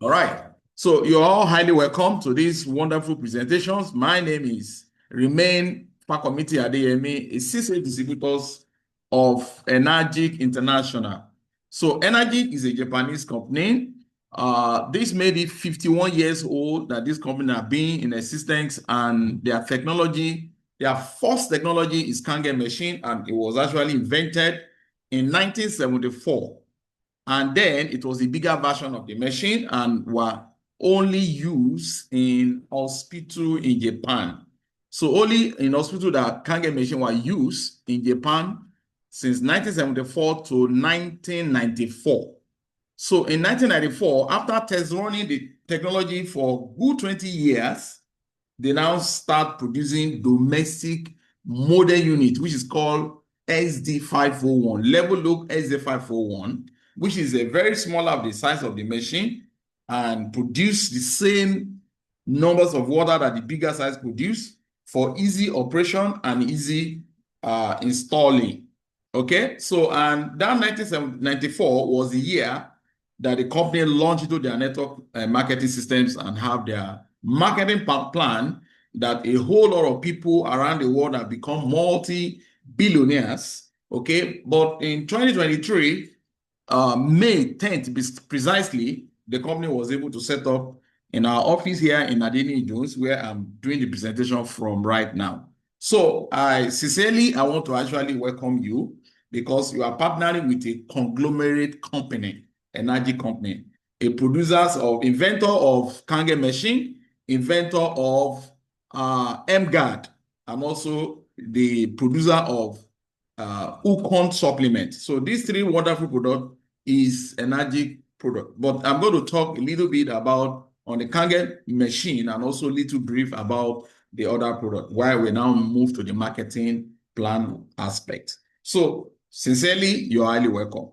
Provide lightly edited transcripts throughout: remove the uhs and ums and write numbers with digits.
All right. So you're all highly welcome to these wonderful presentations. My name is Fakomiti Adeyemi, a CSA distributors of Enagic International. So Enagic is a Japanese company. This made it 51 years old that this company have been in existence, and their technology, their first technology is Kangen machine, and it was actually invented in 1974. And then it was a bigger version of the machine and were only used in hospital in Japan. So only in hospital that Kangen machine were used in Japan since 1974 to 1994. So in 1994, after test running the technology for good 20 years, they now start producing domestic model unit, which is called SD501, level look SD501, which is a very small of the size of the machine and produce the same numbers of water that the bigger size produce for easy operation and easy installing. Okay, so and that 1994 was the year that the company launched into their network marketing systems and have their marketing plan that a whole lot of people around the world have become multi-billionaires. Okay, but in 2023, May 10th, precisely, the company was able to set up in our office here in Adeyemi Jones, where I'm doing the presentation from right now. So I want to actually welcome you because you are partnering with a conglomerate company, Enagic company, a inventor of Kangen machine, inventor of MGAD, and also the producer of Ukon supplement. So these three wonderful products is Enagic product. But I'm going to talk a little bit about on the Kangen machine and also a little brief about the other product, while we now move to the marketing plan aspect. So sincerely, you're highly welcome.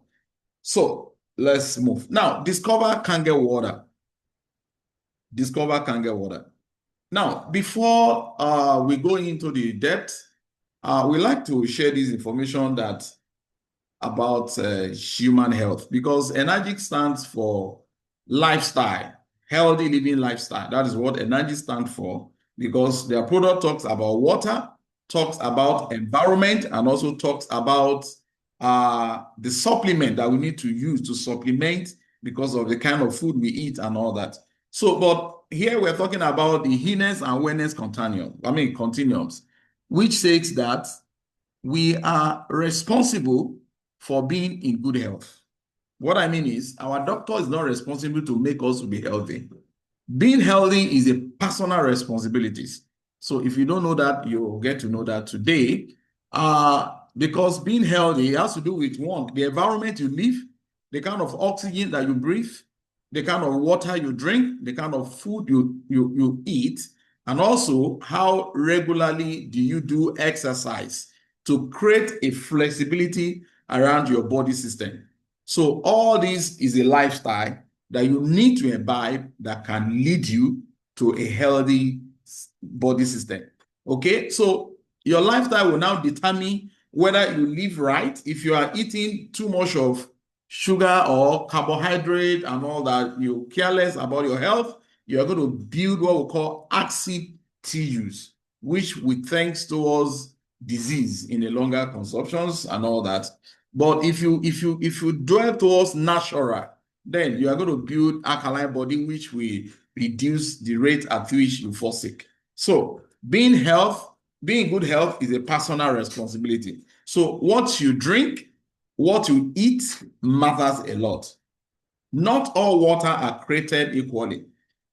So let's move. Now, discover Kangen water. Discover Kangen water. Now, before we go into the depth, we like to share this information about human health, because Enagic stands for lifestyle, healthy living lifestyle. That is what Enagic stands for, because their product talks about water, talks about environment, and also talks about the supplement that we need to use to supplement because of the kind of food we eat and all that. So, but here we're talking about the illness and wellness continuums, which says that we are responsible for being in good health. What I mean is, our doctor is not responsible to make us be healthy. Being healthy is a personal responsibility. So if you don't know that, you'll get to know that today. Because being healthy has to do with one, the environment you live, the kind of oxygen that you breathe, the kind of water you drink, the kind of food you eat, and also how regularly do you do exercise to create a flexibility around your body system. So all this is a lifestyle that you need to imbibe that can lead you to a healthy body system. Okay, so your lifestyle will now determine whether you live right. If you are eating too much of sugar or carbohydrate and all that, you're careless about your health, you're going to build what we call active tissues, which we thanks towards disease in the longer consumptions and all that. But if you dwell towards natural, then you are going to build alkaline body, which will reduce the rate at which you fall sick. So being in good health is a personal responsibility. So what you drink, what you eat matters a lot. Not all water are created equally.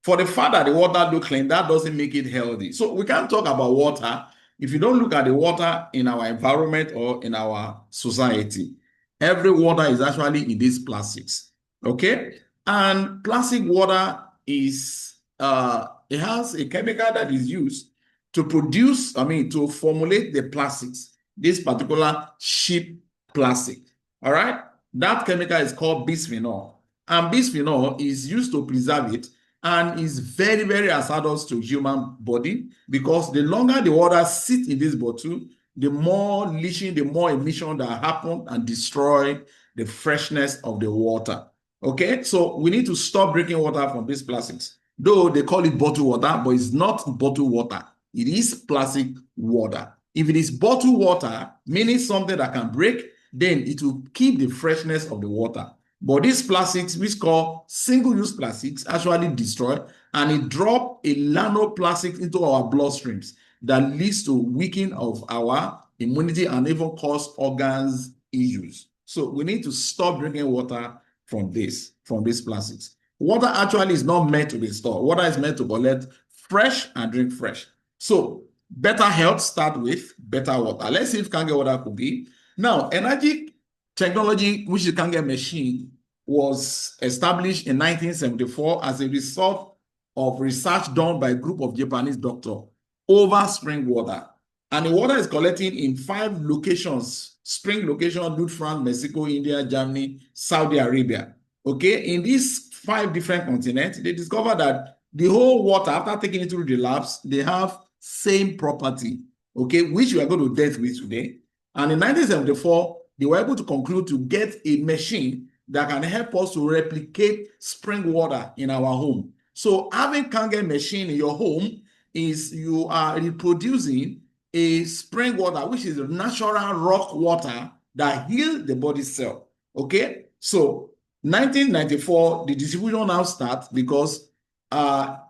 For the fact that the water looks clean, that doesn't make it healthy. So we can't talk about water if you don't look at the water in our environment or in our society. Every water is actually in these plastics. Okay? And plastic water is, it has a chemical that is used to produce, to formulate the plastics, this particular cheap plastic. All right? That chemical is called bisphenol. And bisphenol is used to preserve it and is very, very hazardous to human body, because the longer the water sits in this bottle, the more leaching, the more emission that happen and destroy the freshness of the water. Okay, so we need to stop drinking water from these plastics. Though they call it bottled water, but it's not bottled water. It is plastic water. If it is bottled water, meaning something that can break, then it will keep the freshness of the water. But these plastics, which call single-use plastics, actually destroy and it drop a nanoplastic into our bloodstreams that leads to weakening of our immunity and even cause organs issues. So we need to stop drinking water from these plastics. Water actually is not meant to be stored. Water is meant to collect fresh and drink fresh. So better health start with better water. Let's see if Kangen water could be. Now, Enagic technology, which is Kangen machine, was established in 1974 as a result of research done by a group of Japanese doctors over spring water. And the water is collecting in 5 locations, spring location, North France, Mexico, India, Germany, Saudi Arabia. Okay, in these 5 different continents, they discovered that the whole water, after taking it through the labs, they have same property, okay, which we are going to deal with today. And in 1974, they were able to conclude to get a machine that can help us to replicate spring water in our home. So having Kangen machine in your home is you are reproducing a spring water, which is a natural rock water that heals the body cell. Okay, so 1994, the distribution now starts because after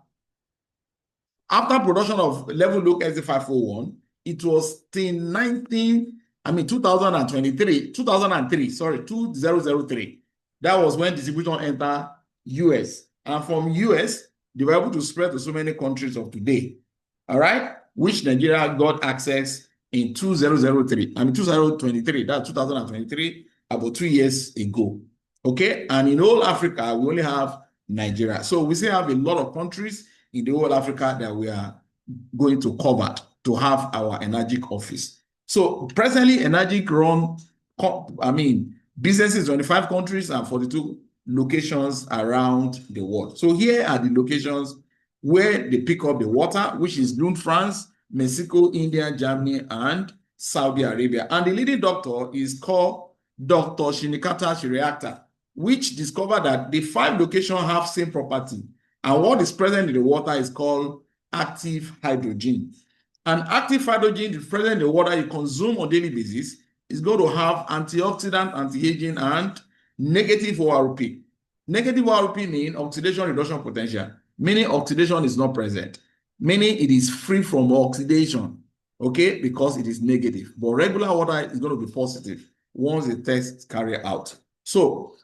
production of level look SC501, it was till 2003. That was when distribution entered US. And from US, they were able to spread to so many countries of today. All right, which Nigeria got access in 2023. That's 2023, about 2 years ago. Okay, and in all Africa, we only have Nigeria. So we still have a lot of countries in the whole Africa that we are going to cover to have our Enagic office. So presently, Enagic run, businesses in 25 countries and 42 locations around the world. So here are the locations where they pick up the water, which is Lund, France, Mexico, India, Germany, and Saudi Arabia. And the leading doctor is called Dr. Shinikata Shiriakta, which discovered that the 5 locations have same property. And what is present in the water is called active hydrogen. And active hydrogen is present in the water you consume on a daily basis is going to have antioxidant, anti-aging, and negative ORP. Negative ORP means oxidation reduction potential, meaning oxidation is not present, meaning it is free from oxidation, okay, because it is negative. But regular water is going to be positive once the test carry out. So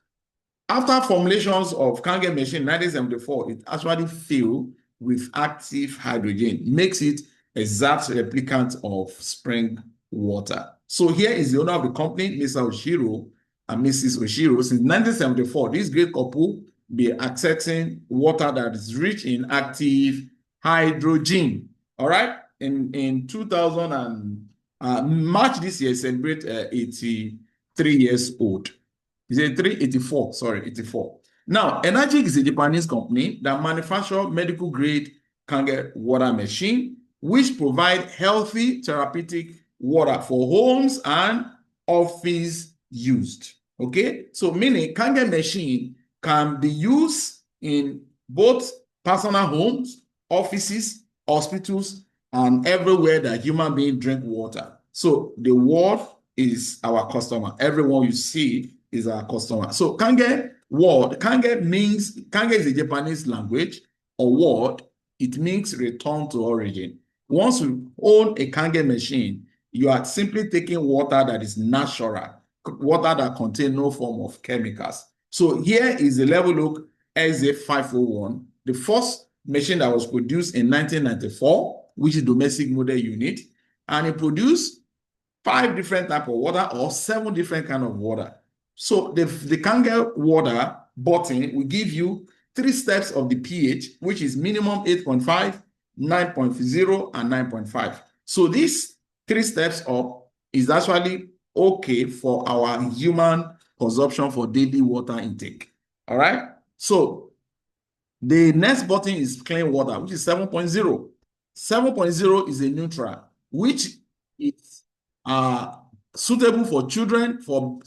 after formulations of Kangen machine in 1974, it actually filled with active hydrogen, makes it exact replicant of spring water. So here is the owner of the company, Mr. Oshiro and Mrs. Oshiro. Since 1974, this great couple be accessing water that is rich in active hydrogen. All right. In 2000 and March this year, celebrate 83 years old. Is it 384? Sorry, 84. Now, Enagic is a Japanese company that manufactures medical grade Kangen water machine, which provide healthy therapeutic water for homes and office used. Okay, so meaning Kangen machine can be used in both personal homes, offices, hospitals, and everywhere that human beings drink water. So the world is our customer. Everyone you see is our customer. So Kangen word, Kangen is a Japanese language or word. It means return to origin. Once you own a Kangen machine, you are simply taking water that is natural, water that contains no form of chemicals. So here is the level look SC501, the first machine that was produced in 1994, which is domestic model unit, and it produced 5 different types of water or 7 different kind of water. So the Kangen water bottle will give you 3 steps of the pH, which is minimum 8.5, 9.0, and 9.5. So these 3 steps up is actually okay for our human consumption for daily water intake. All right. So the next button is clean water, which is 7.0. 7.0 is a neutral, which is suitable for children, for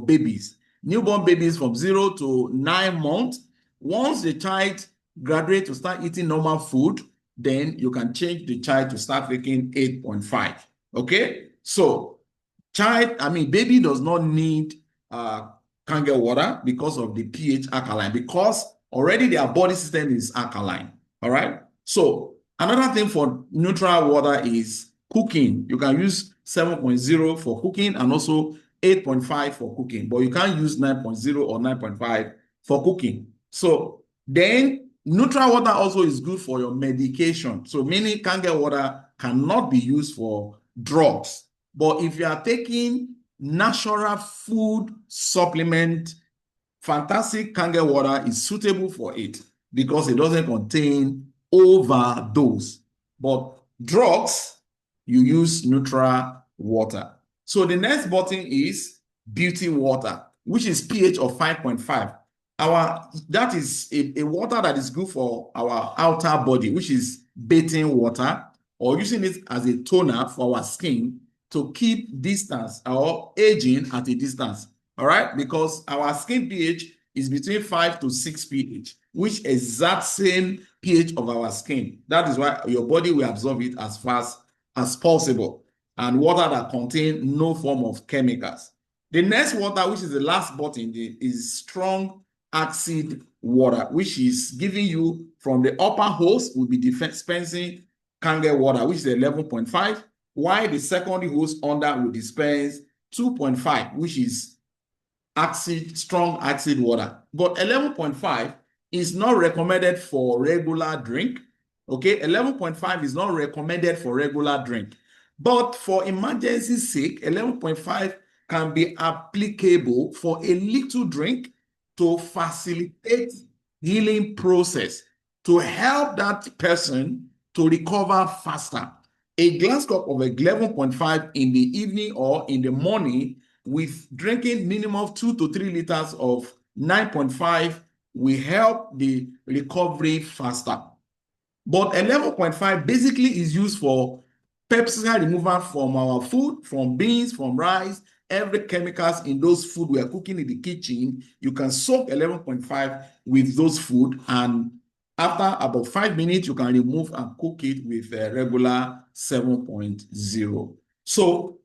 babies. newborn babies from 0 to 9 months. Once the child graduates to start eating normal food, then you can change the child to start taking 8.5. Okay, so baby does not need Kangen water because of the pH alkaline, because already their body system is alkaline. All right. So another thing for neutral water is cooking. You can use 7.0 for cooking and also 8.5 for cooking, but you can't use 9.0 or 9.5 for cooking. So then neutral water also is good for your medication. So meaning Kangen water cannot be used for drugs. But if you are taking natural food supplement, fantastic Kangen water is suitable for it because it doesn't contain overdose. But drugs, you use neutral water. So the next button is beauty water, which is pH of 5.5. That is a water that is good for our outer body, which is bathing water, or using it as a toner for our skin to keep distance or aging at a distance. All right, because our skin pH is between 5 to 6 pH, which exact same pH of our skin. That is why your body will absorb it as fast as possible. And water that contains no form of chemicals. The next water, which is the last button, is strong acid water, which is giving you from the upper hose will be dispensing Kangen water, which is 11.5, while the secondary hose under will dispense 2.5, which is strong acid water. But 11.5 is not recommended for regular drink. Okay, 11.5 is not recommended for regular drink. But for emergency sake, 11.5 can be applicable for a little drink to facilitate healing process, to help that person to recover faster. A glass cup of 11.5 in the evening or in the morning with drinking minimum 2 to 3 liters of 9.5 will help the recovery faster. But 11.5 basically is used for pesticide removal from our food, from beans, from rice, every chemicals in those food we are cooking in the kitchen. You can soak 11.5 with those food, and after about 5 minutes, you can remove and cook it with a regular 7.0. So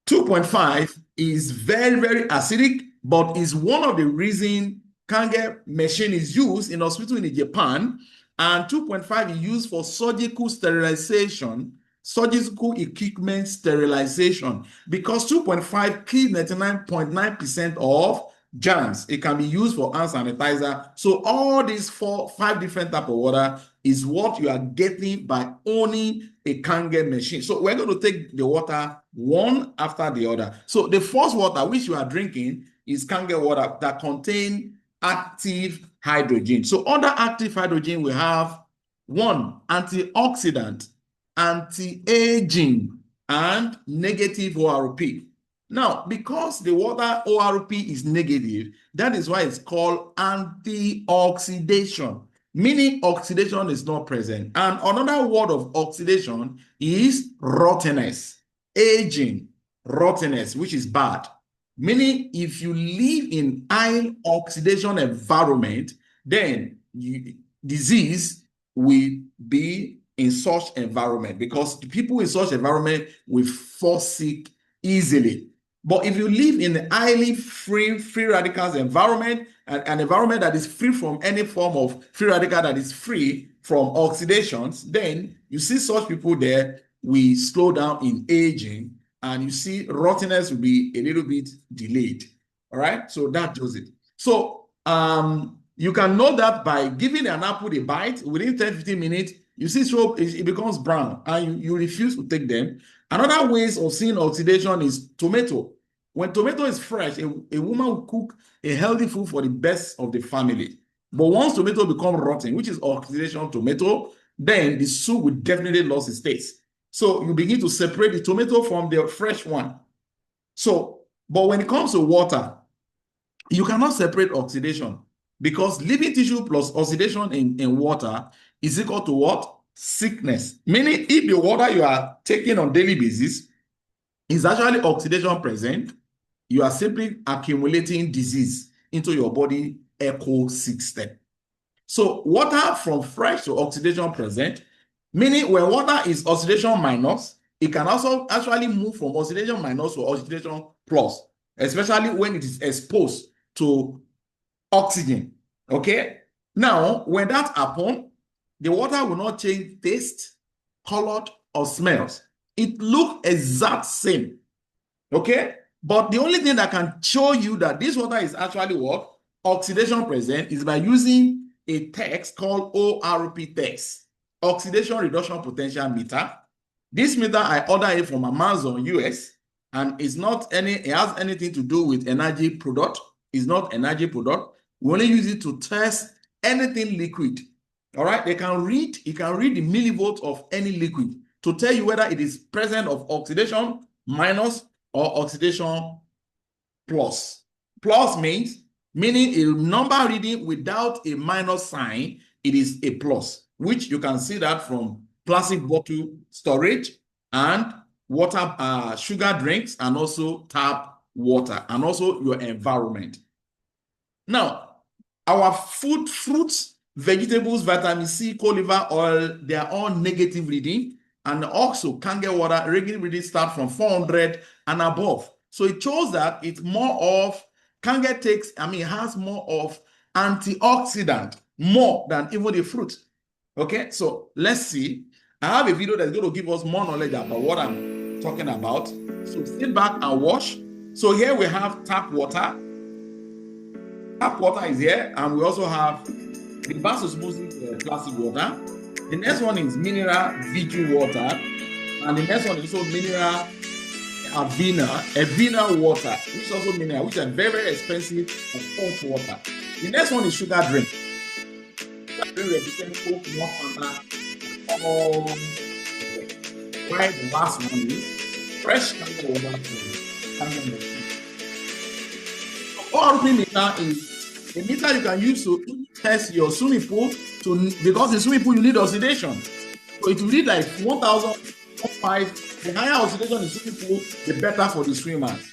2.5 is very, very acidic, but is one of the reasons Kangen machine is used in hospital in Japan, and 2.5 is used for surgical sterilization, surgical equipment sterilization, because 2.5 kills 99.9% of germs. It can be used for hand sanitizer. So all these 5 different types of water is what you are getting by owning a Kangen machine. So we're going to take the water one after the other. So the first water which you are drinking is Kangen water that contains active hydrogen. So under active hydrogen, we have 1, antioxidant, anti-aging, and negative ORP. Now, because the water ORP is negative, that is why it's called antioxidation, meaning oxidation is not present. And another word of oxidation is rottenness, aging, rottenness, which is bad. Meaning if you live in high oxidation environment, then disease will be in such environment, because the people in such environment will fall sick easily. But if you live in a highly free radicals environment, an environment that is free from any form of free radical, that is free from oxidations, then you see such people there will slow down in aging, and you see rottenness will be a little bit delayed. All right, so that does it. So you can know that by giving an apple a bite. Within 10-15 minutes, you see it becomes brown, and you refuse to take them. Another ways of seeing oxidation is tomato. When tomato is fresh, a woman will cook a healthy food for the best of the family. But once tomato becomes rotten, which is oxidation tomato, then the soup will definitely lose its taste. So you begin to separate the tomato from the fresh one. So, but when it comes to water, you cannot separate oxidation, because living tissue plus oxidation in water is equal to what? Sickness. Meaning, if the water you are taking on daily basis is actually oxidation present, you are simply accumulating disease into your body ecosystem. So water from fresh to oxidation present, meaning when water is oxidation minus, it can also actually move from oxidation minus to oxidation plus, especially when it is exposed to oxygen. Okay. Now, when that happens, the water will not change taste, color, or smells. It looks exact same. Okay. But the only thing that can show you that this water is actually what? Oxidation present is by using a text called ORP text, oxidation reduction potential meter. This meter I ordered it from Amazon US, and it has anything to do with Enagic product. It's not Enagic product. We only use it to test anything liquid. All right, it can read the millivolts of any liquid to tell you whether it is present of oxidation minus or oxidation plus. Plus meaning a number reading without a minus sign, it is a plus, which you can see that from plastic bottle storage and water, sugar drinks, and also tap water, and also your environment. Now, our food, fruits, vegetables, vitamin C, coliver oil, they are all negative reading. And also Kangen water, regular reading start from 400 and above. So it shows that it's more of, Kangen has more of antioxidant, more than even the fruit. Okay, so let's see. I have a video that's going to give us more knowledge about what I'm talking about. So sit back and watch. So here we have tap water. Tap water is here, and we also have reverse osmosis plastic water. The next one is mineral VG water, and the next one is also mineral Avena water, which is also mineral, which are very, very expensive and hot water. The next one is sugar drink. Sugar drink represents Coke, Fanta, while the last one is fresh Kangen water from Kangen machine. ORP meter is a meter you can use to test your swimming pool, because in swimming pool you need oxidation. So it will read like 1,005. The higher oxidation in swimming pool, the better for the swimmers.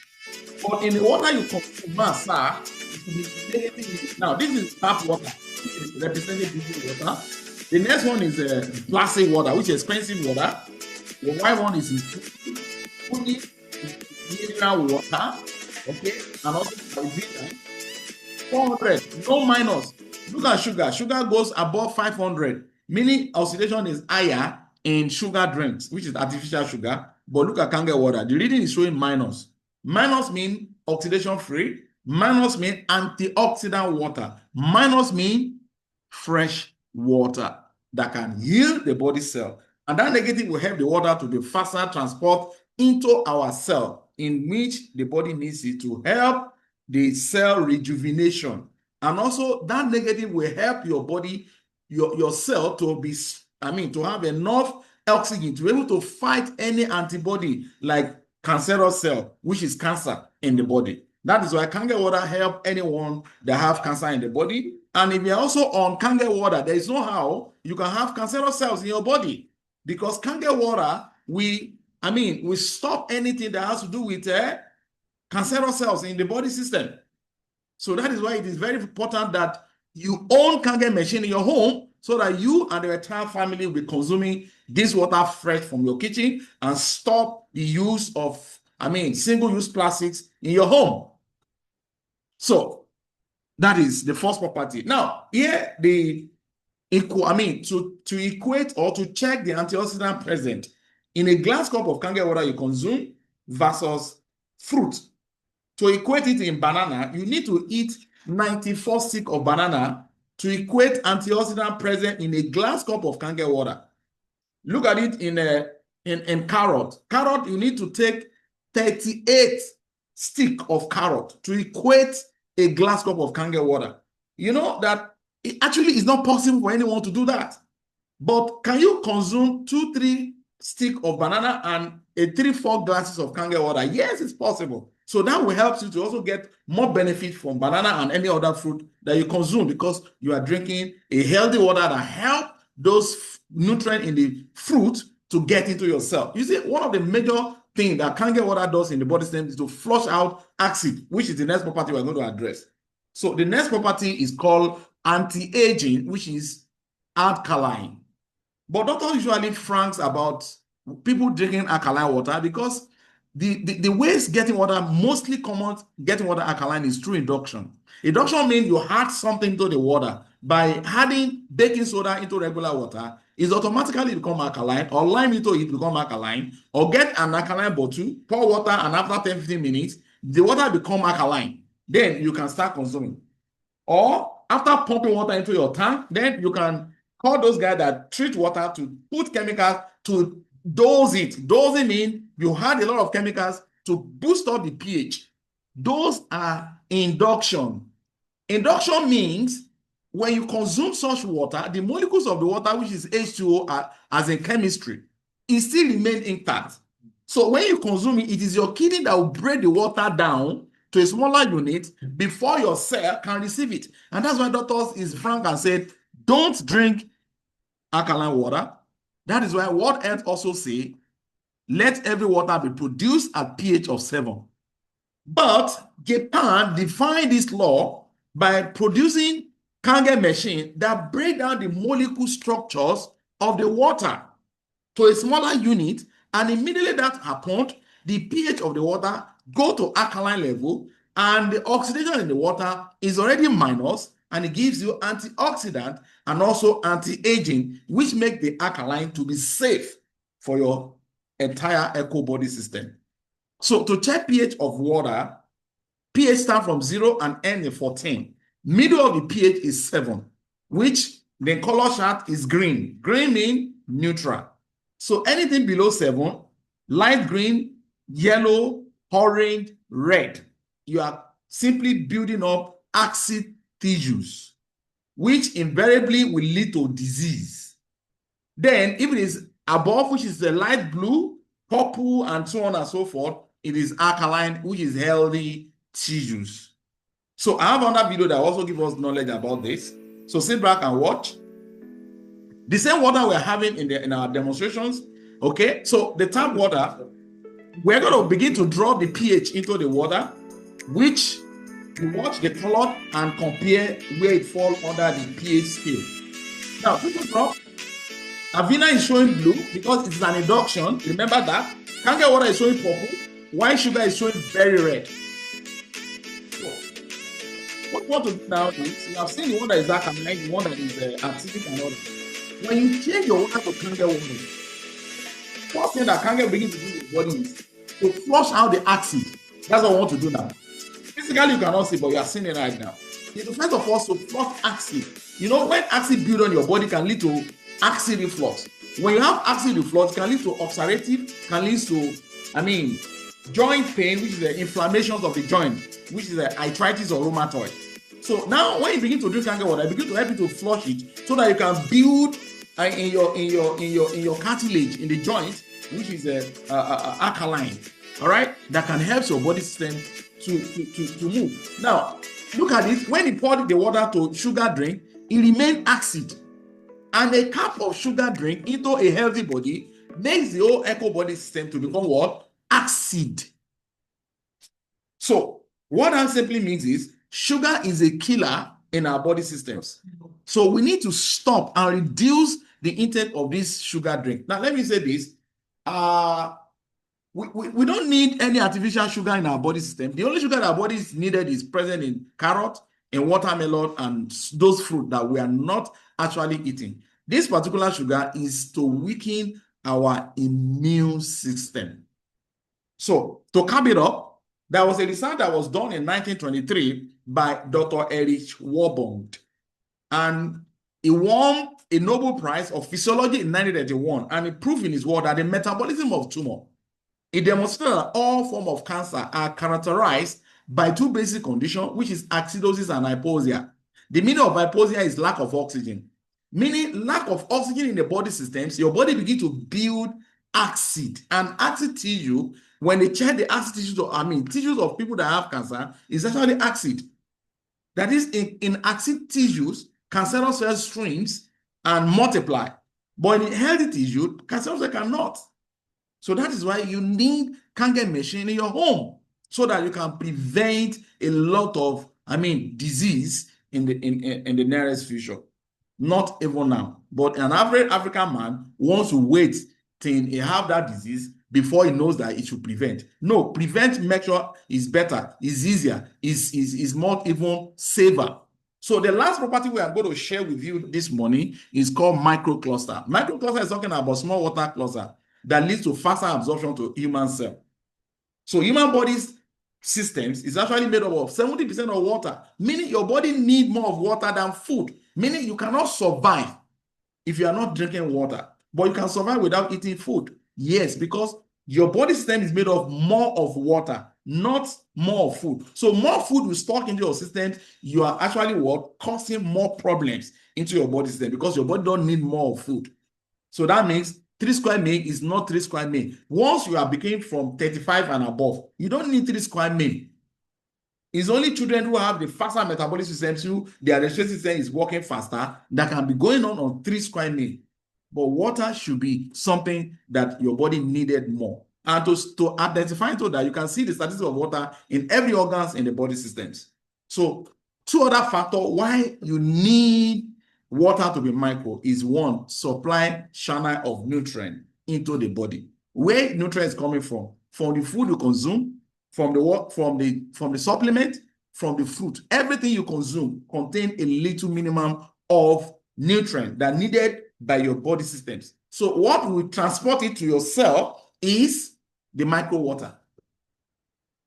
But in the water you consume, it will be negative. Now this is tap water, which is representing drinking water. The next one is plastic water, which is expensive water. The white one is fully mineral water, okay, and also Avena. 400, no minus. Look at sugar. Sugar goes above 500, meaning oxidation is higher in sugar drinks, which is artificial sugar. But look at Kangen water. The reading is showing minus. Minus means oxidation free. Minus means antioxidant water. Minus means fresh water that can heal the body cell. And that negative will help the water to be faster transport into our cell, in which the body needs it to help the cell rejuvenation. And also that negative will help your body, your cell to be, to have enough oxygen to be able to fight any antibody like cancerous cell, which is cancer in the body. That is why Kangen water help anyone that have cancer in the body. And if you're also on Kangen water, there is no how you can have cancerous cells in your body, because Kangen water, we stop anything that has to do with cancerous cells in the body system. So that is why it is very important that you own Kangen machine in your home, so that you and the entire family will be consuming this water fresh from your kitchen, and stop the use of, single-use plastics in your home. So that is the first property. Now, here to equate or to check the antioxidant present in a glass cup of Kangen water you consume versus fruit. To equate it in banana, you need to eat 94 sticks of banana to equate antioxidant present in a glass cup of Kangen water. Look at it in carrot. Carrot, you need to take 38 sticks of carrot to equate a glass cup of Kangen water. You know that it actually is not possible for anyone to do that. But can you consume 2-3 sticks of banana and 3-4 glasses of Kangen water? Yes, it's possible. So that will help you to also get more benefit from banana and any other fruit that you consume, because you are drinking a healthy water that help those nutrients in the fruit to get into your cell. You see, one of the major thing that Kangen water does in the body system is to flush out acid, which is the next property we're going to address. So the next property is called anti-aging, which is alkaline. But doctors usually franks about people drinking alkaline water because the ways getting water, mostly common getting water alkaline is through induction. Induction means you add something to the water. By adding baking soda into regular water, it automatically become alkaline, or lime into it become alkaline, or get an alkaline bottle, pour water, and after 10-15 minutes, the water become alkaline. Then you can start consuming. Or after pumping water into your tank, then you can call those guys that treat water to put chemicals to dose it. Dosing means you add a lot of chemicals to boost up the pH. Those are induction. Induction means when you consume such water, the molecules of the water, which is H2O as in chemistry, it still remains intact. So when you consume it, it is your kidney that will break the water down to a smaller unit before your cell can receive it. And that's why doctors is frank and said, don't drink alkaline water. That is why World Health also say, let every water be produced at pH of 7. But Japan defined this law by producing Kangen machine that break down the molecule structures of the water to a smaller unit, and immediately that happened, the pH of the water go to alkaline level, and the oxidation in the water is already minus, and it gives you antioxidant and also anti-aging, which make the alkaline to be safe for your entire eco body system. So to check pH of water, pH starts from 0 and ends in 14. Middle of the pH is 7, which the color chart is green. Green means neutral. So anything below 7, light green, yellow, orange, red, you are simply building up acid tissues, which invariably will lead to disease. Then if it is above, which is the light blue, purple, and so on and so forth, it is alkaline, which is healthy tissues. So I have another video that also gives us knowledge about this. So sit back and watch. The same water we're having in our demonstrations. Okay, so the tap water, we're going to begin to drop the pH into the water, which you watch the color and compare where it falls under the pH scale. Now, people drop. Avena is showing blue because it's an induction. Remember that. Kangen water is showing purple. White sugar is showing very red. So, what we want to do now is, you have seen the one that is alkaline, the one that is acidic and all that. When you change your water to Kangen water, first thing that Kangen begins to do in the body is to flush out the acid. That's what I want to do now. Physically, you cannot see, but you are seeing it right now. It's first of all to flush acid. You know, when acid builds on your body, can lead to acid reflux. When you have acid reflux, can lead to ulcerative, can lead to, joint pain, which is the inflammations of the joint, which is the arthritis or rheumatoid. So now, when you begin to drink Kangen water, I begin to help you to flush it so that you can build in your cartilage in the joint, which is alkaline. All right, that can help your body system to move. Now, look at this. When you pour the water to sugar drink, it remains acid. And a cup of sugar drink into a healthy body makes the whole eco body system to become what? Acid. So what that simply means is sugar is a killer in our body systems. So we need to stop and reduce the intake of this sugar drink. Now, let me say this. We don't need any artificial sugar in our body system. The only sugar that our body is needed is present in carrot, in watermelon, and those fruit that we are not actually eating. This particular sugar is to weaken our immune system. So to cap it up, there was a research that was done in 1923 by Dr. Erich Warburg, and he won a Nobel Prize of Physiology in 1931, and he proved in his work that the metabolism of tumor, it demonstrated that all forms of cancer are characterized by two basic conditions, which is acidosis and hypoxia. The meaning of hypoxia is lack of oxygen, meaning lack of oxygen in the body systems. Your body begins to build acid, and acid tissue, when they check the acid tissues tissues of people that have cancer, is actually acid. That is, in acid tissues, cancerous cells shrinks and multiply. But in healthy tissue, cancerous cells cannot. So that is why you need Kangen machine in your home so that you can prevent a lot of, disease in the nearest future. Not even now, but an average African man wants to wait till he have that disease before he knows that it should prevent. No, prevent measure is better, is easier, is more even safer. So the last property we are going to share with you this morning is called microcluster. Microcluster is talking about small water cluster that leads to faster absorption to human cell. So human body's systems is actually made up of 70% of water, meaning your body needs more of water than food, meaning you cannot survive if you are not drinking water, but you can survive without eating food. Yes, because your body system is made of more of water, not more food. So more food will stock into your system. You are actually causing more problems into your body system because your body don't need more food. So that means 3 square meal is not 3 square meal. Once you are becoming from 35 and above, you don't need 3 square meal. It's only children who have the faster metabolic systems, who their respiratory system is working faster, that can be going on 3 square meal. But water should be something that your body needed more. And to identify so that you can see the statistics of water in every organs in the body systems. So 2 other factors why you need water to be micro is 1, supply channel of nutrient into the body. Where nutrients coming from the food you consume, from the supplement, from the fruit. Everything you consume contain a little minimum of nutrient that needed by your body systems. So what will transport it to your cell is the micro water.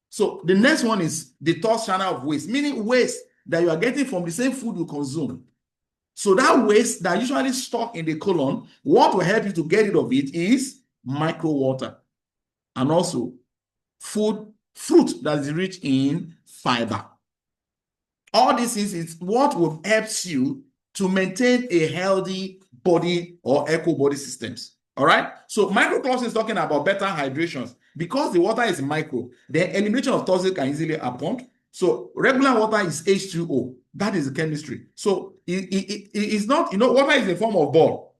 So the next one is the toss channel of waste, meaning waste that you are getting from the same food you consume. So that waste that usually stuck in the colon, what will help you to get rid of it is micro water. And also fruit that is rich in fiber. All these things is what will help you to maintain a healthy body or eco body systems. All right. So microcluster is talking about better hydrations. Because the water is micro, the elimination of toxins can easily happen. So regular water is H2O. That is the chemistry. So it's not, water is a form of ball.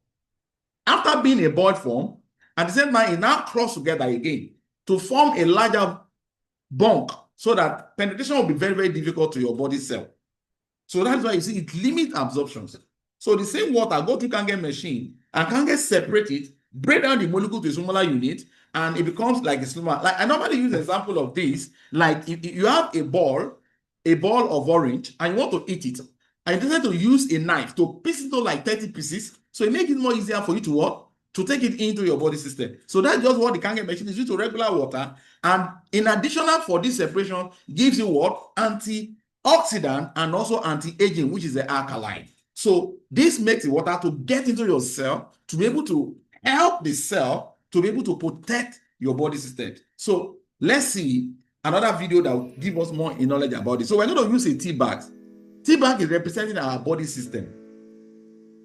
After being a ball form, at the same time, it now cross together again to form a larger bunk so that penetration will be very, very difficult to your body cell. So that's why you see it limits absorptions. So the same water go to Kangen machine and Kangen separate it, break down the molecule to a smaller unit, and it becomes like a smaller. Like I normally use an example of this, like if you have a ball of orange and you want to eat it, and you decide to use a knife to piece it into like 30 pieces, so it makes it more easier for you to what? To take it into your body system. So that's just what the Kangen machine is used to regular water. And in addition for this separation, gives you what? Antioxidant and also anti-aging, which is the alkaline. So this makes the water to get into your cell, to be able to help the cell to be able to protect your body system. So let's see another video that will give us more knowledge about it. So we're going to use a tea bag. Tea bag is representing our body system.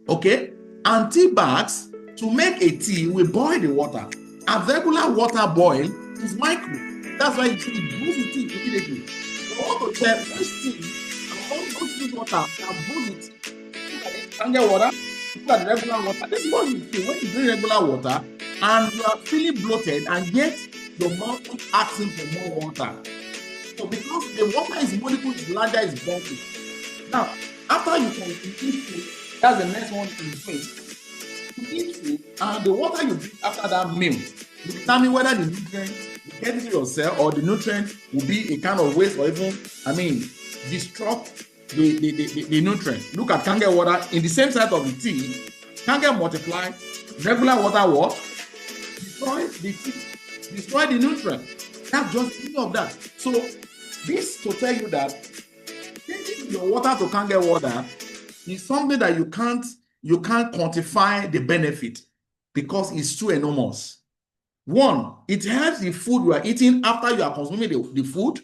Okay? And tea bags, to make a tea, we boil the water. A regular water boil is micro. That's why you see it boils the tea immediately. You want to check this tea, and all those use water and boil it. Kangen water, look at the regular water. This is what you feel when you drink regular water and you are feeling bloated, and yet your mouth keeps asking for more water. So because the water is molecule is larger, is bumpy. Now, after you can eat food, that's the next one in place. You eat food, and the water you drink after that meal will determine whether the nutrient will get into your cell or the nutrient will be a kind of waste or even, disrupt the nutrient. Look at Kangen water in the same side of the tea. Kangen multiply, regular water what? Destroy the tea, destroy the nutrient. That's just thinking of that. So this to tell you that changing your water to Kangen water is something that you can't quantify the benefit because it's too enormous. 1, it helps the food you are eating after you are consuming the food.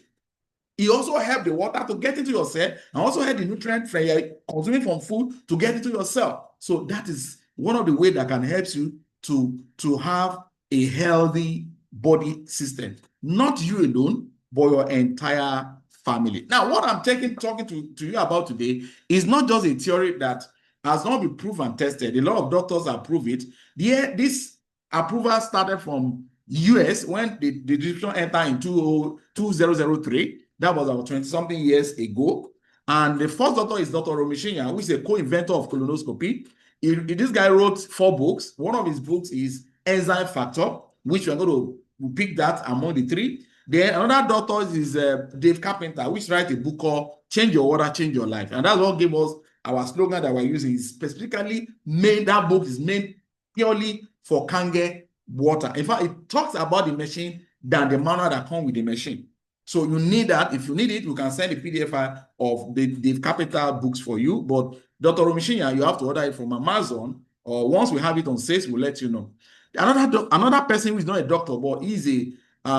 It also helps the water to get into your cell and also help the nutrient from you consuming from food to get into your cell. So that is one of the ways that can help you to have a healthy body system. Not you alone, but your entire family. Now, what I'm talking to you about today is not just a theory that has not been proven and tested. A lot of doctors approve it. This approval started from US, when the distribution entered in 2003, that was about 20-something years ago. And the first doctor is Dr. Romishinya, who is a co-inventor of colonoscopy. This guy wrote 4 books. One of his books is Enzyme Factor, which we're going to pick that among the 3. Then another doctor is Dave Carpenter, which writes a book called Change Your Water, Change Your Life. And that's what gave us our slogan that we're using. Is specifically made, that book is made purely for Kangen water. In fact, it talks about the machine than the manual that comes with the machine. So you need that. If you need it, we can send a PDF file of the Capital books for you. But Dr. Romishinya, you have to order it from Amazon, or once we have it on sales, we'll let you know. Another person who is not a doctor, but he's a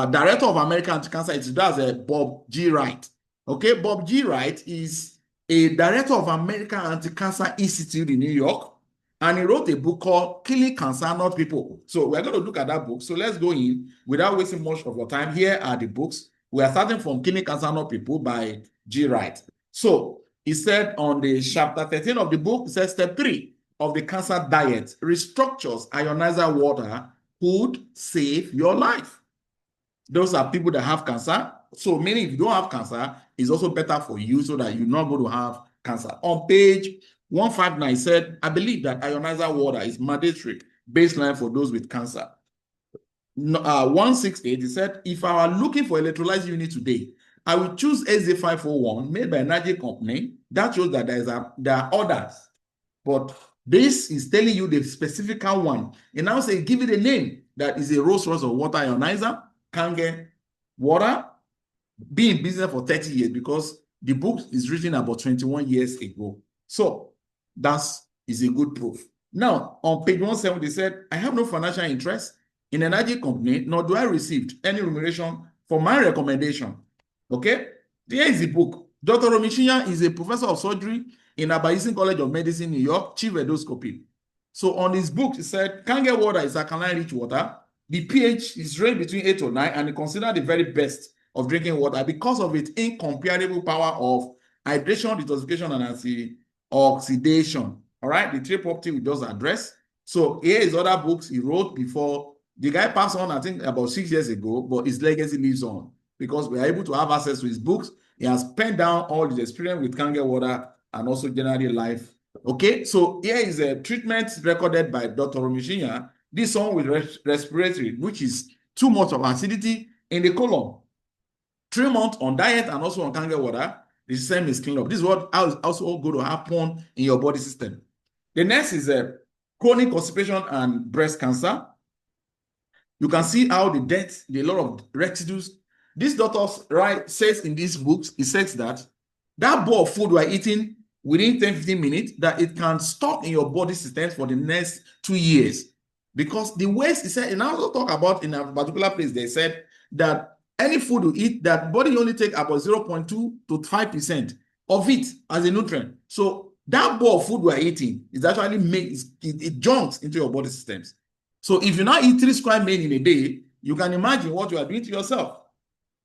director of American Anti-Cancer Institute. That's Bob G. Wright. Okay, Bob G. Wright is a director of American Anti-Cancer Institute in New York, and he wrote a book called Killing Cancer, Not People. So we're going to look at that book. So let's go in without wasting much of your time. Here are the books. We are starting from Killing Cancer, Not People by G. Wright. So he said on the chapter 13 of the book, it says step 3 of the cancer diet restructures ionizer water could save your life. Those are people that have cancer. So meaning if you don't have cancer, it's also better for you so that you're not going to have cancer. On page 159 said, I believe that ionizer water is mandatory baseline for those with cancer. 168, he said, if I were looking for electrolyte unit today, I would choose SZ501 made by Enagic company. That shows that there are others. But this is telling you the specific one. And now say, give it a name that is a Rolls Royce of water ionizer, Kangen water, be in business for 30 years because the book is written about 21 years ago. So that is a good proof. Now, on page 170, they said, I have no financial interest in an Enagic company, nor do I receive any remuneration for my recommendation. Okay? Here is the book. Dr. Romishinya is a professor of surgery in Abayisin College of Medicine, New York, chief endoscopy. So on his book, he said, Kangen water is alkaline-rich water. The pH is rated between 8 or 9, and he considered the very best of drinking water because of its incomparable power of hydration, detoxification, and antioxidation. All right, the 3 property we just addressed. So here is other books he wrote before. The guy passed on, I think, about 6 years ago, but his legacy lives on because we are able to have access to his books. He has penned down all his experience with Kangen water and also generally life. Okay, so here is a treatment recorded by Dr. Romishinya. This one with respiratory, which is too much of acidity in the colon. 3 months on diet and also on Kangen water, the system is cleaned up. This is what is also going to happen in your body system. The next is chronic constipation and breast cancer. You can see how the death, a lot of residues. This doctor says in these books, he says that bowl of food we're eating within 10-15 minutes, that it can stop in your body system for the next 2 years. Because the waste, he said, and I also talk about in a particular place, they said that any food you eat, that body only take about 0.2 to 5% of it as a nutrient. So that bowl of food we're eating is actually it junks into your body systems. So if you now eat 3 square meals in a day, you can imagine what you are doing to yourself.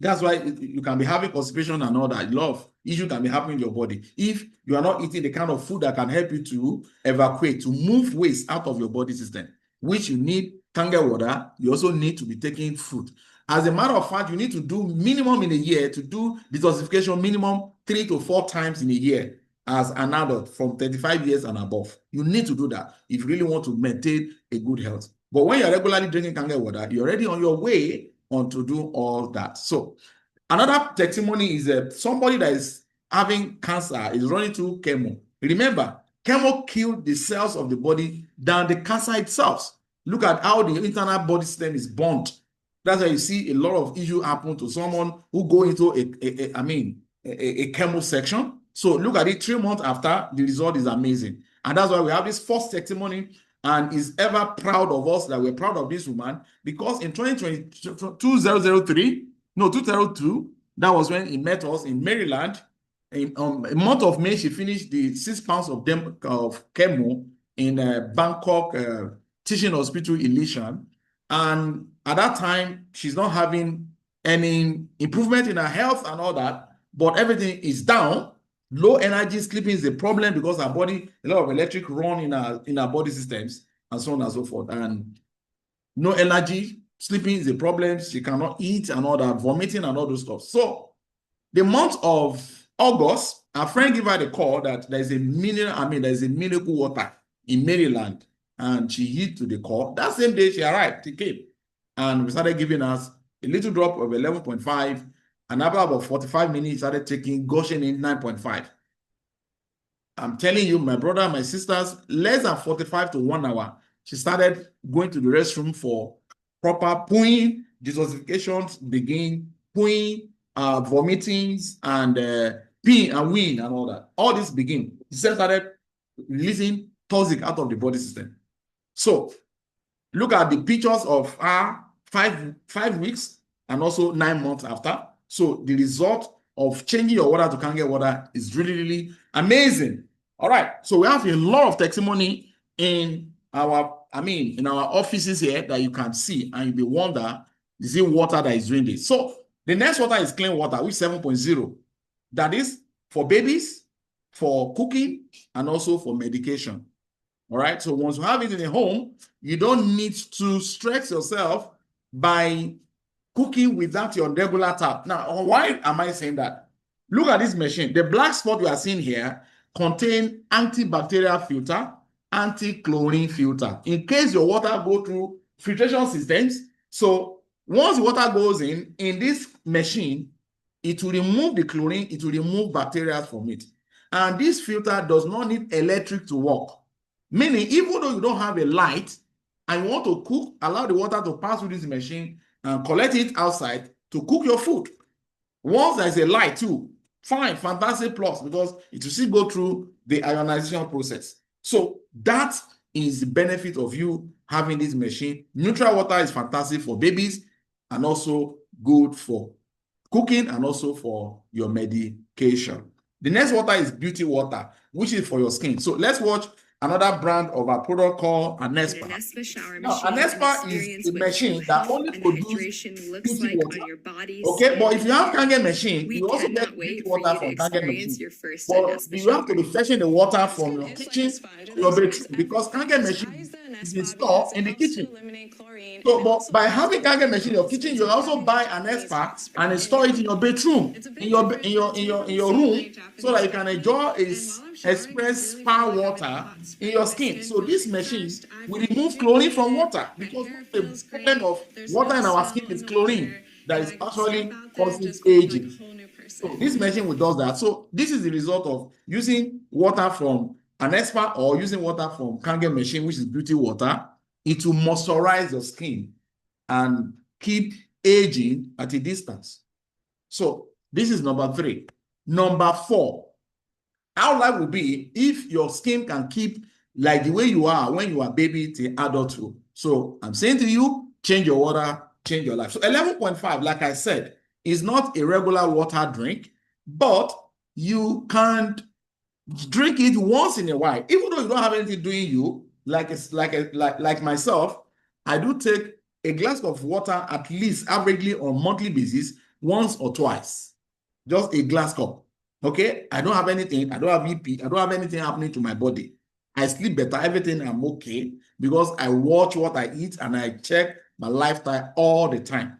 That's why you can be having constipation and all that. A lot of issues can be happening in your body if you are not eating the kind of food that can help you to evacuate, to move waste out of your body system, which you need Kangen water. You also need to be taking food. As a matter of fact, you need to do minimum in a year to do detoxification minimum 3 to 4 times in a year as an adult from 35 years and above. You need to do that if you really want to maintain a good health. But when you're regularly drinking Kangen water, you're already on your way on to do all that. So another testimony is somebody that is having cancer is running through chemo. Remember, chemo killed the cells of the body than the cancer itself. Look at how the internal body system is burnt. That's why you see a lot of issues happen to someone who go into a chemo section. So look at it 3 months after, the result is amazing. And that's why we have this first testimony and is ever proud of us that we're proud of this woman, because in 2002, that was when he met us in Maryland. In a month of May, she finished the 6 pounds of chemo in Bangkok Teaching Hospital in Lishan. And at that time, she's not having any improvement in her health and all that, but everything is down. Low energy sleeping is a problem because her body, a lot of electric run in her body systems and so on and so forth. And no energy, Sleeping is a problem. She cannot eat and all that, vomiting and all those stuff. So the month of August, our friend gave her the call that there's a miracle water in Maryland, and she hit to the call. That same day she arrived, she came, and we started giving us a little drop of 11.5, and after about 45 minutes, started taking gushing in 9.5. I'm telling you, my brother, my sisters, less than 45 to 1 hour, she started going to the restroom for proper pooing, detoxifications begin, pooing, vomitings, and peeing and weeing and all that. All this begin. She started releasing toxic out of the body system. So look at the pictures of her 5 weeks and also 9 months after. So the result of changing your water to Kangen water is really, really amazing. All right. So we have a lot of testimony in our offices here that you can see, and you'll be wonder, is it water that is doing this? So the next water is clean water, which is 7.0. That is for babies, for cooking, and also for medication. All right. So once you have it in a home, you don't need to stress yourself by cooking without your regular tap. Now, why am I saying that? Look at this machine. The black spot you are seeing here contain antibacterial filter, anti-chlorine filter, in case your water go through filtration systems. So once the water goes in this machine, it will remove the chlorine, it will remove bacteria from it. And this filter does not need electric to work. Meaning, even though you don't have a light and you want to cook, allow the water to pass through this machine and collect it outside to cook your food. Once there's a light too, fine, fantastic plus, because it will still go through the ionization process. So that is the benefit of you having this machine. Neutral water is fantastic for babies and also good for cooking and also for your medication. The next water is beauty water, which is for your skin. So let's watch another brand of our product called Anespa. Now, Anespa is a machine that only produces beauty water. Okay, but if you have Kangen machine, you also get beauty water from Kangen machine. But you have to be fetching the water from your kitchen to your bedroom, because Kangen machine is installed in the kitchen. So, but by having Kangen machine in your kitchen, you also buy Anespa and install it in your bedroom, in your room, so that you can enjoy express spa water in your skin. So this machine will remove chlorine from water, because the problem of water in our skin is chlorine that is actually causing aging. So this machine will do that. So this is the result of using water from Anespa or using water from Kangen machine, which is beauty water. It will moisturize your skin and keep aging at a distance. So this is number 3. Number 4, how life will be if your skin can keep like the way you are when you are baby till adulthood. So I'm saying to you, change your water, change your life. So 11.5, like I said, is not a regular water drink, but you can't drink it once in a while, even though you don't have anything doing you. Like myself, I do take a glass of water at least averagely on monthly basis, once or twice, just a glass cup. Okay, I don't have anything, I don't have EP, I don't have anything happening to my body. I sleep better, everything, I'm okay, because I watch what I eat and I check my lifestyle all the time.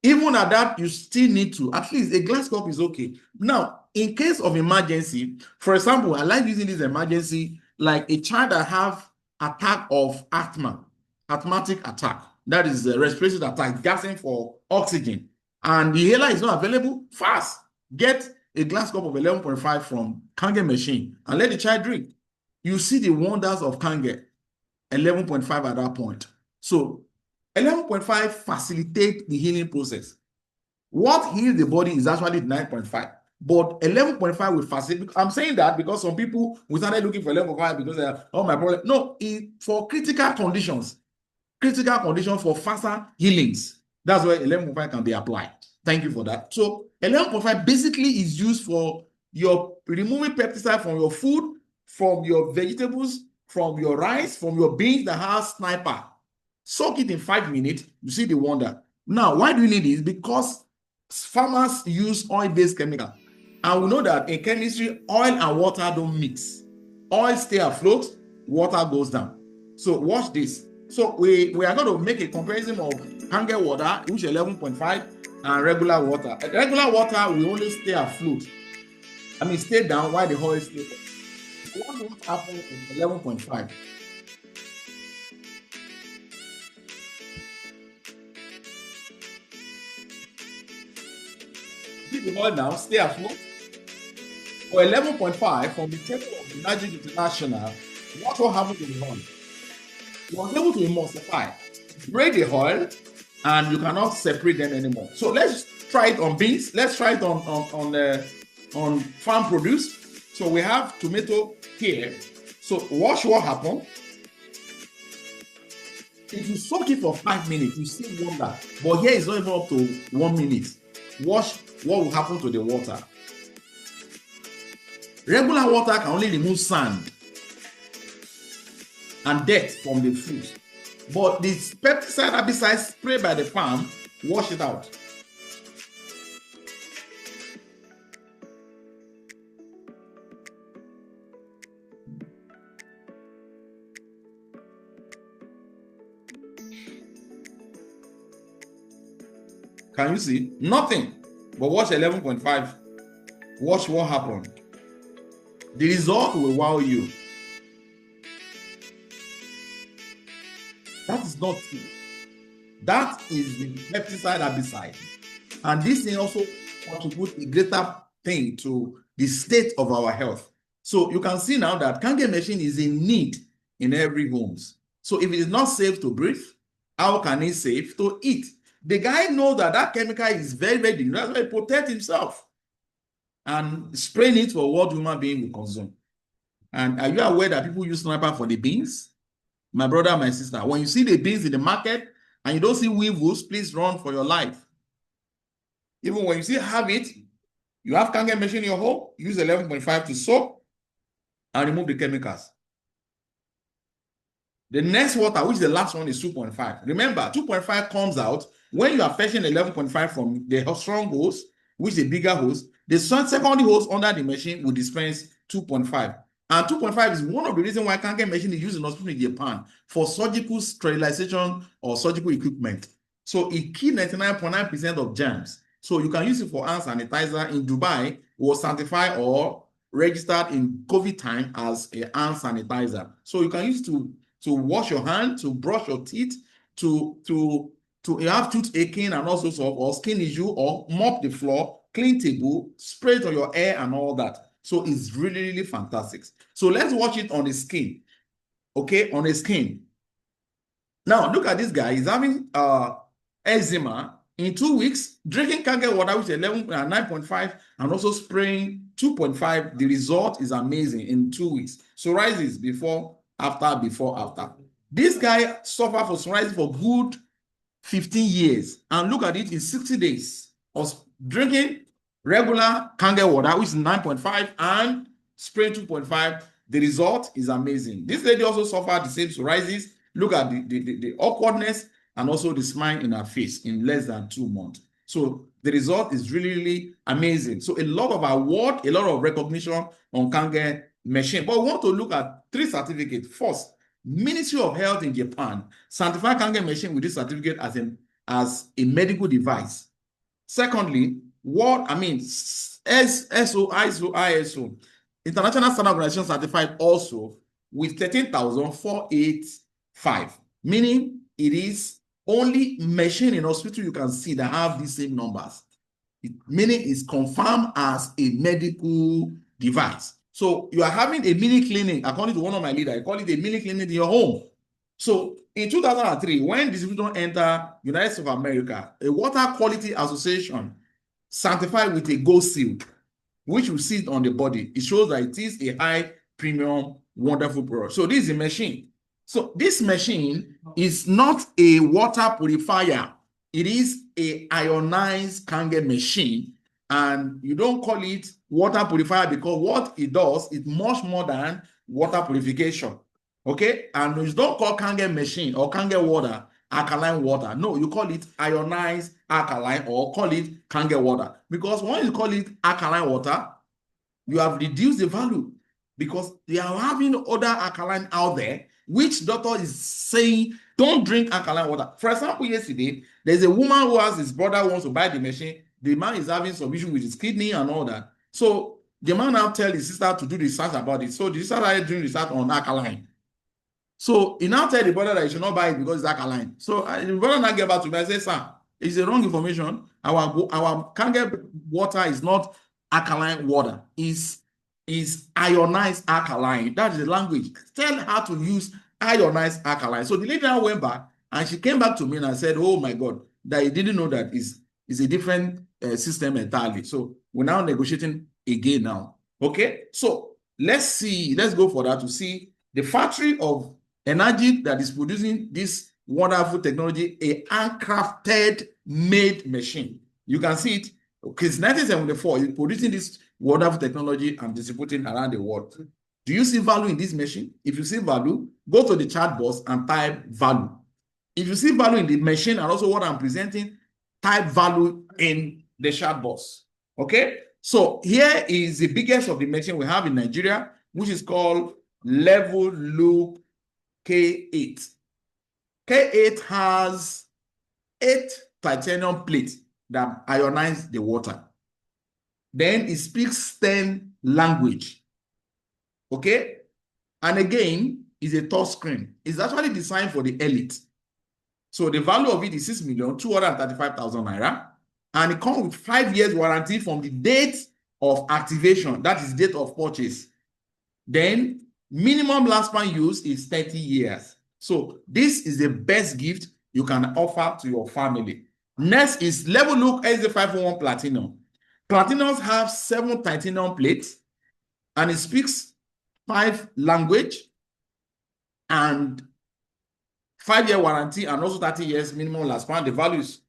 Even at that, you still need to, at least a glass cup is okay. Now, in case of emergency, for example, I like using this emergency, like a child that have attack of asthmatic attack, that is a respiratory attack, gasping for oxygen, and the inhaler is not available, fast, get a glass cup of 11.5 from Kangen machine and let the child drink. You see the wonders of Kangen, 11.5 at that point. So 11.5 facilitates the healing process. What heals the body is actually 9.5. But 11.5 will facilitate. I'm saying that because some people, we started looking for 11.5 because they are, oh, my problem. No, for critical conditions for faster healings. That's where 11.5 can be applied. Thank you for that. So 11.5 basically is used for your removing pesticide from your food, from your vegetables, from your rice, from your beans that has sniper. Soak it in 5 minutes, you see the wonder. Now, why do you need this? Because farmers use oil-based chemical. And we know that in chemistry, oil and water don't mix. Oil stays afloat, water goes down. So watch this. So we are going to make a comparison of Kangen water, which is 11.5, and regular water. Regular water will only stay afloat. I mean, stay down while the oil stays there. What will happen in 11.5? Keep the oil down, stay afloat. For 11.5, from the table of Enagic International, what will happen to the oil? It was able to emulsify, break the oil, and you cannot separate them anymore. So let's try it on beans. Let's try it on farm produce. So we have tomato here. So watch what happened. If you soak it for 5 minutes, you see wonder. But here it's not even up to 1 minute. Watch what will happen to the water. Regular water can only remove sand and dirt from the fruit. But this pesticide herbicide sprayed by the farm, wash it out. Can you see? Nothing. But watch 11.5. Watch what happened. The result will wow you. That is not true. That is the pesticide herbicide. And this thing also contributes a greater thing to the state of our health. So you can see now that Kangen machine is in need in every homes. So if it is not safe to breathe, how can it safe to eat? The guy knows that that chemical is very, very dangerous. That's why he protects himself and spraying it for what human being will consume. And are you aware that people use sniper for the beans? My brother, my sister, when you see the beans in the market and you don't see weevils, please run for your life. Even when you see have it, you have Kangen machine in your home, use 11.5 to soak and remove the chemicals. The next water, which is the last one, is 2.5. Remember, 2.5 comes out when you are fetching 11.5 from the strong hose, which is a bigger hose. The secondary hose under the machine will dispense 2.5. And 2.5 is one of the reasons why Kangen machine is used in hospital in Japan for surgical sterilization or surgical equipment. So it kills 99.9% of germs. So you can use it for hand sanitizer. In Dubai, it was certified or registered in COVID time as a hand sanitizer. So you can use it to wash your hand, to brush your teeth, to you have tooth aching and all sorts of, or skin issue, or mop the floor, clean table, spray it on your hair and all that. So it's really, really fantastic. So let's watch it on the skin. Okay, on the skin. Now look at this guy. He's having eczema. In 2 weeks, drinking Kangen water, which is 9.5, and also spraying 2.5. The result is amazing in 2 weeks. Psoriasis before, after. This guy suffered from psoriasis for good 15 years. And look at it in 60 days of drinking regular Kangen water, which is 9.5, and spraying 2.5. The result is amazing. This lady also suffered the same psoriasis. Look at the awkwardness and also the smile in her face in less than 2 months. So the result is really, really amazing. So a lot of award, a lot of recognition on Kangen machine. But we want to look at 3 certificates. First, Ministry of Health in Japan certified Kangen machine with this certificate as a medical device. Secondly, ISO, International Standard Organization certified also with 13,485, meaning it is only machine in hospital you can see that have these same numbers. Meaning it's confirmed as a medical device. So you are having a mini clinic, according to one of my leaders, I call it a mini clinic in your home. So in 2003, when distributor entered United States of America, a Water Quality Association certified with a gold seal, which will sit on the body. It shows that it is a high premium, wonderful product. So this is a machine. So this machine is not a water purifier. It is a ionized Kangen machine. And you don't call it water purifier because what it does is much more than water purification. Okay? And you don't call Kangen machine or Kangen water alkaline water. No, you call it ionized alkaline or call it Kangen water. Because when you call it alkaline water, you have reduced the value because they are having other alkaline out there which doctor is saying don't drink alkaline water. For example, yesterday, there's a woman who has his brother wants to buy the machine. The man is having some issue with his kidney and all that. So the man now tell his sister to do research about it. So the sister started doing research on alkaline. So he now tell the brother that he should not buy it because it's alkaline. So the brother now get back to me and say, sir, it's the wrong information. Our Kangen water is not alkaline water. Is ionized alkaline. That is the language. Tell her to use ionized alkaline. So the lady now went back and she came back to me and I said, oh my God, that he didn't know that is a different system entirely. So we're now negotiating again now. Okay, so let's go for that to see the factory of Enagic that is producing this wonderful technology, a handcrafted made machine. You can see it. Okay, it's 1974. It's producing this wonderful technology and distributing around the world. Do you see value in this machine? If you see value, go to the chat box and type value. If you see value in the machine and also what I'm presenting, type value in the chat box. Okay, so here is the biggest of the machine we have in Nigeria, which is called Level Loop K8. K8 has 8 titanium plates that ionize the water. Then it speaks 10 language. Okay, and again, is a touch screen. It's actually designed for the elite. So the value of it is 6,235,000 naira, and it comes with 5 years warranty from the date of activation, that is date of purchase. Then minimum lifespan use is 30 years. So this is the best gift you can offer to your family. Next is Level Look SD501 Platinum. Platinums have 7 titanium plates, and it speaks 5 language and 5-year warranty and also 30 years minimum lifespan. The value is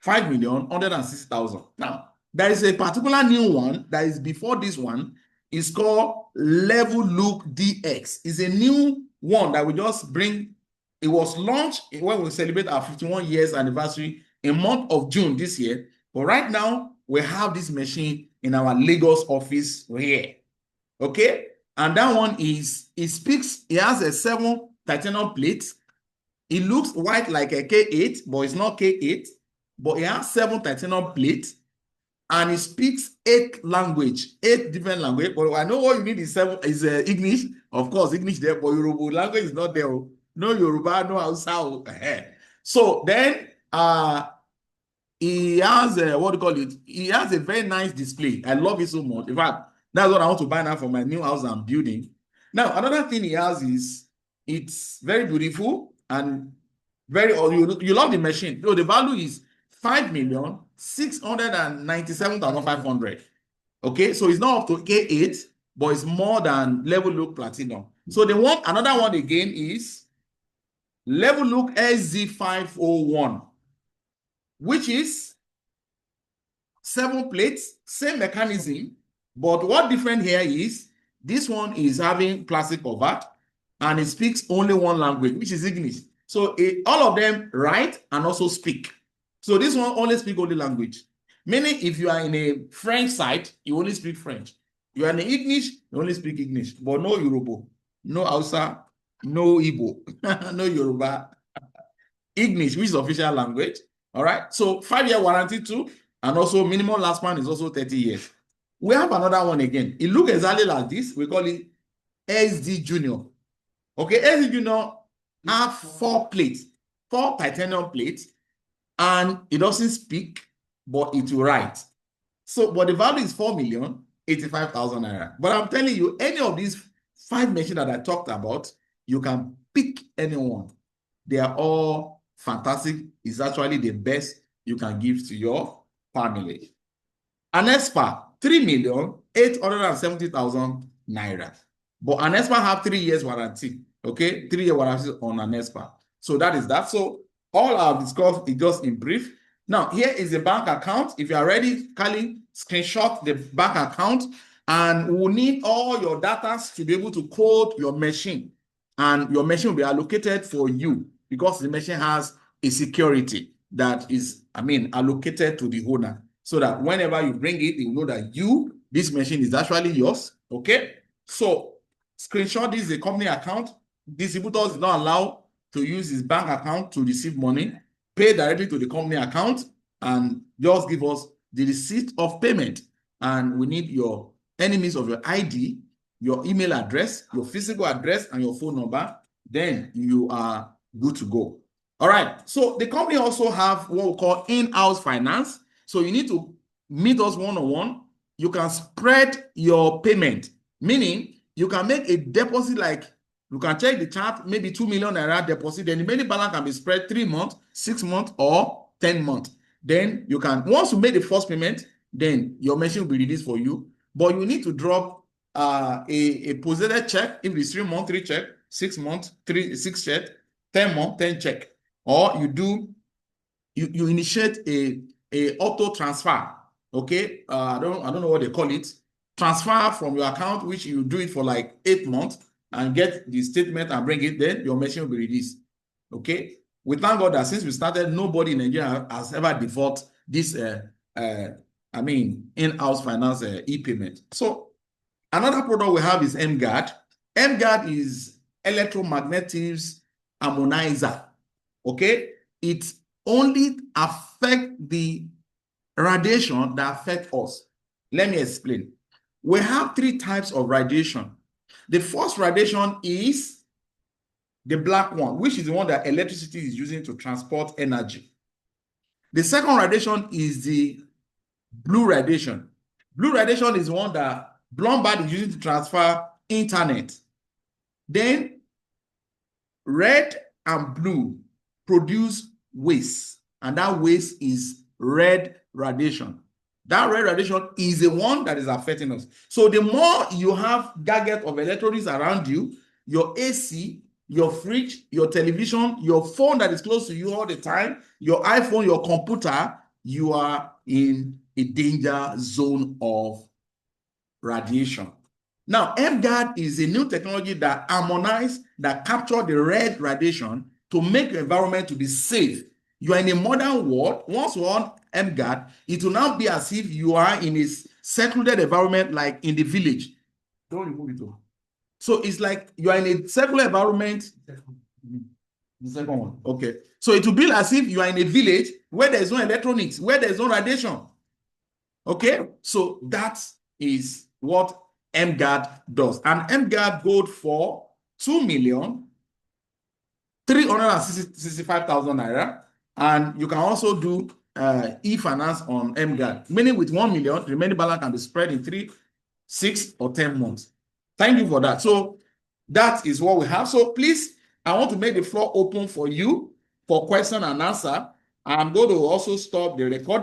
5,160,000. Now, there is a particular new one that is before this one. It's called Level Look DX. It's a new one that we just bring. It was launched when we celebrate our 51 years anniversary in month of June this year. But right now, we have this machine in our Lagos office here. Okay? And that one is, it has a 7 titanium plates. It looks white like a K8, but it's not K8. But it has 7 titanium plates. And it speaks 8 language, 8 different language. But I know what you need is 7 is English. Of course, English there, but Yoruba language is not there. No Yoruba, no Hausa. So then he has what do you call it? He has a very nice display. I love it so much. In fact, that's what I want to buy now for my new house I'm building. Now, another thing he has is it's very beautiful and very you love the machine. So the value is 5,697,500. Okay, so it's not up to K8, but it's more than Level Look Platinum. So the one, another one again is Level Look SZ501, which is 7 plates, same mechanism, but what different here is this one is having plastic cover and it speaks only one language, which is English. So all of them write and also speak. So this one only speaks only language. Meaning if you are in a French site, you only speak French. You are in English, you only speak English, but no Yoruba, no Hausa, no Igbo, no Yoruba. English, which is official language. All right. So 5-year warranty too, and also minimum lifespan is also 30 years. We have another one again. It looks exactly like this. We call it SD Junior. Okay, SD Junior have 4 plates, 4 titanium plates, and it doesn't speak, but it will write. So, but the value is 4,085,000 naira. But I'm telling you, any of these 5 machines that I talked about, you can pick anyone. They are all fantastic. It's actually the best you can give to your family. An ESPA, 3,870,000 naira. But an ESPA have 3 years warranty. Okay, 3-year warranty on an ESPA. So that is that. So all I've discussed is just in brief. Now, here is the bank account. If you are ready, Kali, screenshot the bank account, and we'll need all your data to be able to code your machine. And your machine will be allocated for you because the machine has a security that is, allocated to the owner. So that whenever you bring it, you know that this machine is actually yours. Okay? So, screenshot this is the company account. distributors is not allowed to use his bank account to receive money. Pay directly to the company account and just give us the receipt of payment. And we need your any means of your ID, your email address, your physical address, and your phone number. Then you are good to go. All right. So the company also have what we call in-house finance. So you need to meet us one-on-one. You can spread your payment, meaning you can make a deposit like you can check the chart, maybe 2 million naira deposit, then the remaining balance can be spread 3 months, 6 months, or 10 months. Then you can, once you make the first payment, then your machine will be released for you. But you need to drop a positive check if it's 3 months, 3 check, 6 months, 6 check, 10 months, 10 check. Or you initiate a auto transfer. Okay, I don't know what they call it. Transfer from your account, which you do it for like 8 months and get the statement and bring it, then your machine will be released. Okay, we thank God that since we started, nobody in Nigeria has ever default this in-house finance e-payment. So another product we have is mGuard. mGuard is electromagnetics harmonizer. Okay, it only affects the radiation that affect us. Let me explain. We have 3 types of radiation. The first radiation is the black one, which is the one that electricity is using to transport energy. The second radiation is the blue radiation. Blue radiation is one that Bloomberg is using to transfer internet. Then red and blue produce waste, and that waste is red radiation. That red radiation is the one that is affecting us. So the more you have gadgets of electronics around you, your AC, your fridge, your television, your phone that is close to you all the time, your iPhone, your computer, you are in a danger zone of radiation. Now, mGuard is a new technology that harmonizes, that captures the red radiation to make your environment to be safe. You are in a modern world. Once you're on mGuard, it will now be as if you are in a secluded environment like in the village. Don't remove it. So it's like you are in a secular environment. The second one. Okay. So it will be as if you are in a village where there is no electronics, where there is no radiation. Okay. So that is what mGuard does. And mGuard goes for 2,365,000 naira. And you can also do e-finance on mGuard, meaning with 1 million, the remaining balance can be spread in 3, 6, or 10 months. Thank you for that. So that is what we have. So please, I want to make the floor open for you for question and answer. I'm going to also stop the recording.